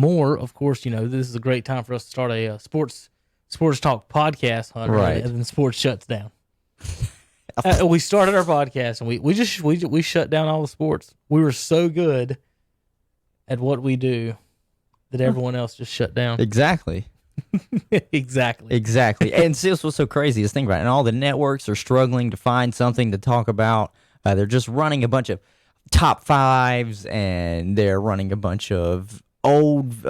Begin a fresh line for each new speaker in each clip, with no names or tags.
more, of course, this is a great time for us to start a sports talk podcast, Hunter,
right?
And then sports shuts down. We started our podcast and we shut down all the sports. We were so good at what we do that everyone else just shut down.
Exactly.
Exactly.
And see, what's so crazy is think about it. And all the networks are struggling to find something to talk about. They're just running a bunch of top fives, and they're running a bunch of old,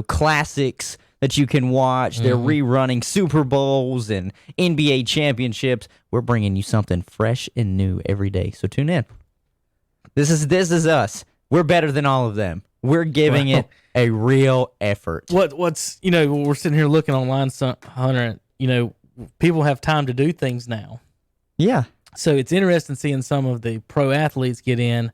classics that you can watch. They're rerunning Super Bowls and NBA championships. We're bringing you something fresh and new every day. So tune in. This is us. We're better than all of them. We're giving it a real effort.
What's we're sitting here looking online, Hunter. People have time to do things now.
Yeah.
So it's interesting seeing some of the pro athletes get in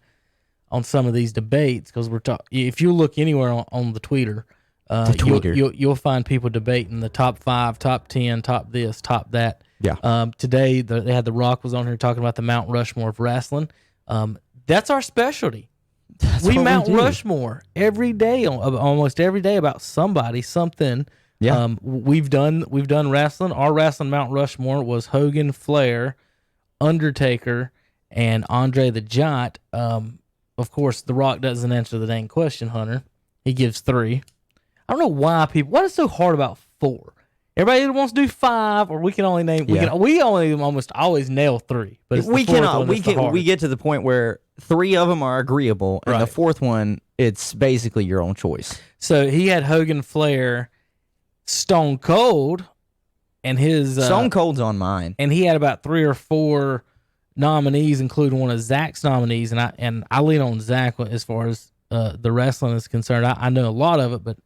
on some of these debates, because if you look anywhere on the Twitter, you'll find people debating the top 5, top 10, top this, top that.
Yeah.
Today they had The Rock was on here talking about the Mount Rushmore of wrestling. That's our specialty. We Mount Rushmore every day, almost every day, about somebody, something.
Yeah.
We've done wrestling. Our wrestling Mount Rushmore was Hogan, Flair, Undertaker, and Andre the Giant. Of course, The Rock doesn't answer the dang question, Hunter. He gives 3. I don't know why what is so hard about 4? Everybody either wants to do 5, or we can only name. We only almost always nail 3. But it's we
get to the point where 3 of them are agreeable, and the 4th one, it's basically your own choice.
So he had Hogan, Flair, Stone Cold, and his
Stone Cold's on mine,
and he had about 3 or 4 nominees, including one of Zach's nominees, and I lean on Zach as far as the wrestling is concerned. I know a lot of it, but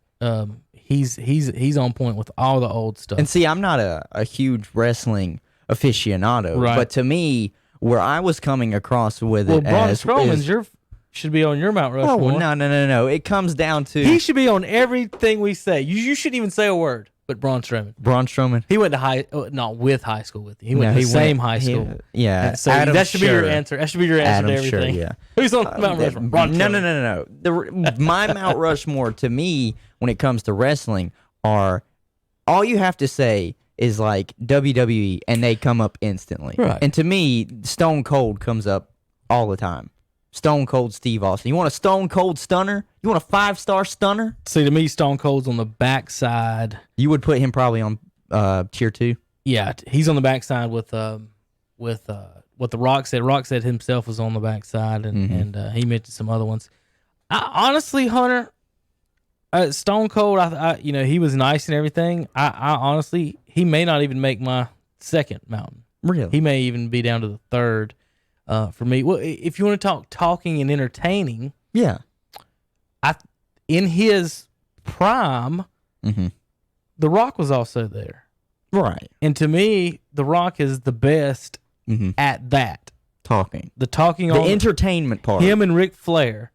he's on point with all the old stuff.
And see, I'm not a huge wrestling aficionado, but to me, where I was coming across with it,
Braun Strowman's should be on your Mount Rushmore.
Oh, no. It comes down to
he should be on everything we say. You shouldn't even say a word. But Braun Strowman. He went to not with high school with you. He went to the same high school.
So
that should be your answer. That should be your answer to everything.
Sure, yeah.
Who's on Mount Rushmore? Braun Strowman.
No. My Mount Rushmore, to me, when it comes to wrestling, are all you have to say is like WWE, and they come up instantly.
Right.
And to me, Stone Cold comes up all the time. Stone Cold Steve Austin. You want a Stone Cold stunner? You want a 5-star stunner?
See, to me, Stone Cold's on the backside.
You would put him probably on tier 2?
Yeah, he's on the backside with what The Rock said. Rock said himself was on the backside, and he mentioned some other ones. Honestly, Hunter, Stone Cold, he was nice and everything. I honestly, he may not even make my second mountain.
Really?
He may even be down to the 3rd. For me, well, if you want to talk talking and entertaining,
yeah,
in his prime, The Rock was also there,
right?
And to me, The Rock is the best at that the
entertainment part.
Him and Ric Flair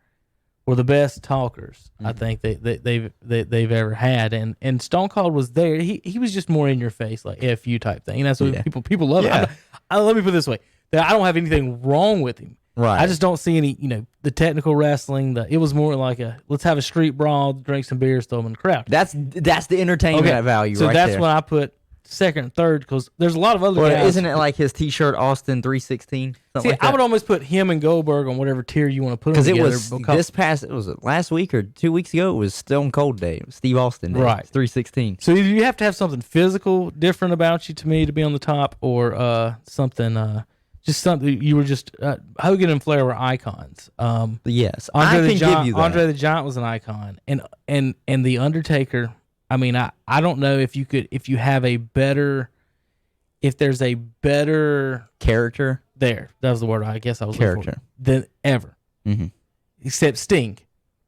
were the best talkers I think they've ever had, and Stone Cold was there. He was just more in your face, like F you type thing, and that's what people love.
Yeah.
Let me put it this way. I don't have anything wrong with him.
Right.
I just don't see any, the technical wrestling. It was more like let's have a street brawl, drink some beers, throw them in the crowd.
That's the entertainment value
so
right
that's
there.
when I put second and third, because there's a lot of other guys.
Isn't it like his T-shirt Austin 316?
See, I would almost put him and Goldberg on whatever tier you want to put them together.
Because it was last week or 2 weeks ago, it was Stone Cold Day. It was Steve Austin Day.
Right.
316.
So either you have to have something physical different about you to me to be on the top, or something... just something you were just Hogan and Flair were icons.
Yes,
Andre
I can give you that.
Andre the Giant was an icon, and the Undertaker. I mean, I don't know if there's a better
character
there. That was the word I guess I was looking for. Than ever, except Sting.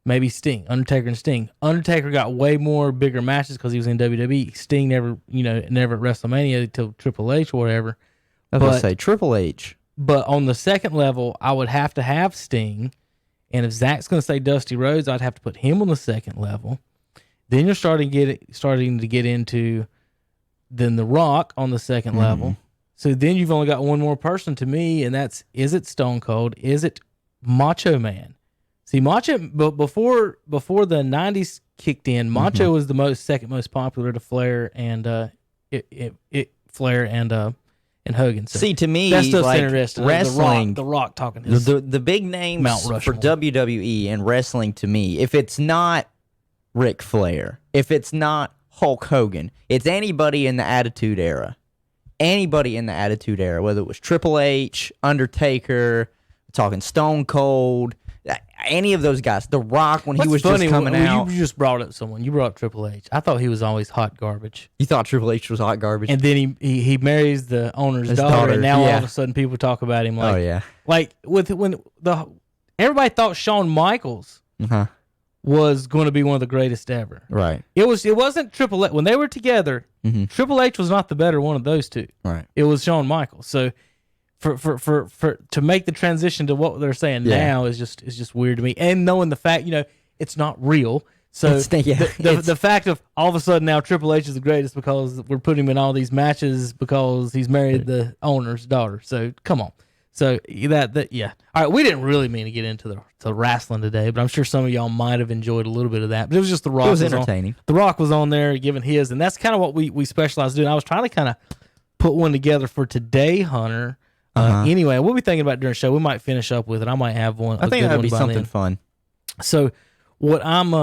Maybe Sting, Undertaker and Sting. Undertaker got way more bigger matches because he was in WWE. Sting never at WrestleMania until Triple H or whatever.
I was going to say Triple H.
But on the second level, I would have to have Sting. And if Zach's going to say Dusty Rhodes, I'd have to put him on the second level. Then you're starting to get into The Rock on the second level. So then you've only got one more person to me, and is it Stone Cold? Is it Macho Man? See, Macho, before the 90s kicked in. Macho was the second most popular to Flair and Flair and Hogan. So
see, to me,
that's just
like
interesting.
wrestling,
the Rock talking his
the big names
Mount
for
Rushmore.
WWE and wrestling, to me, if it's not Ric Flair, if it's not Hulk Hogan, it's anybody in the Attitude Era. Anybody in the Attitude Era, whether it was Triple H, Undertaker, talking Stone Cold, any of those guys. The Rock, when he was just coming out.
You just brought up someone. You brought up Triple H. I thought he was always hot garbage.
You thought Triple H was hot garbage?
And then he marries the owner's daughter, and now all of a sudden people talk about him like,
oh yeah,
like everybody thought Shawn Michaels was going to be one of the greatest ever.
Right.
It wasn't Triple H when they were together. Triple H was not the better one of those two.
Right.
It was Shawn Michaels. So for to make the transition to what they're saying now is just weird to me. And knowing the fact, it's not real. So the fact of all of a sudden now Triple H is the greatest because we're putting him in all these matches because he's married the owner's daughter. So come on. So that yeah. All right, we didn't really mean to get into the wrestling today, but I'm sure some of y'all might have enjoyed a little bit of that. But it was just The Rock.
It was entertaining.
The Rock was on there giving his, and that's kind of what we specialize in doing. I was trying to kind of put one together for today, Hunter. Anyway, we'll be thinking about during the show. We might finish up with it. I might have one.
I think that'd be something fun.
So what I'm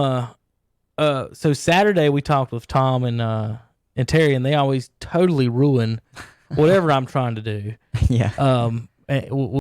so Saturday we talked with Tom and Terry, and they always totally ruin whatever I'm trying to do.
Yeah.